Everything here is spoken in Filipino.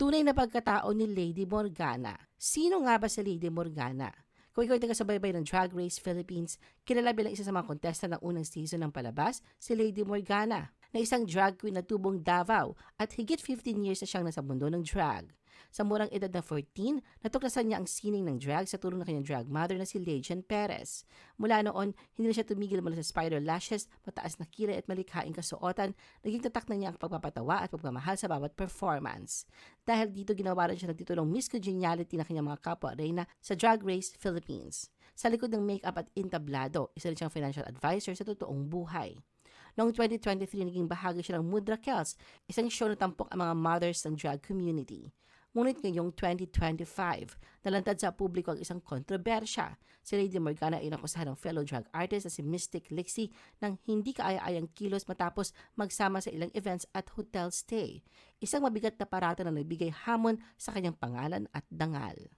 Tunay na pagkatao ni Lady Morgana. Sino nga ba si Lady Morgana? Kung ikaw ay taga-subaybay ng Drag Race Philippines, kilala bilang isa sa mga contestant ng unang season ng palabas, si Lady Morgana, na isang drag queen na tubong Davao at higit 15 years na siyang nasa mundo ng drag. Sa murang edad na 14, natuklasan niya ang sining ng drag sa tulong ng kanyang drag mother na si Legion Perez. Mula noon, hindi na siya tumigil mula sa spider lashes, mataas na kilay at malikhaing kasuotan, naging tatak na niya ang pagpapatawa at pagmamahal sa bawat performance. Dahil dito ginawa rin siya ng titulong Miss Congeniality na kanyang mga kapwa-reyna sa Drag Race Philippines. Sa likod ng makeup at entablado, isa rin siyang financial advisor sa totoong buhay. Noong 2023, naging bahagi siya ng Mudra Kels, isang show na tampok ang mga mothers ng drag community. Ngunit ngayong 2025, nalantad sa publiko ang isang kontrobersya. Si Lady Morgana ay nakusahan ng fellow drag artist na si Mystic Lixie ng hindi kaaya-ayang kilos matapos magsama sa ilang events at hotel stay. Isang mabigat na parata na nagbigay hamon sa kanyang pangalan at dangal.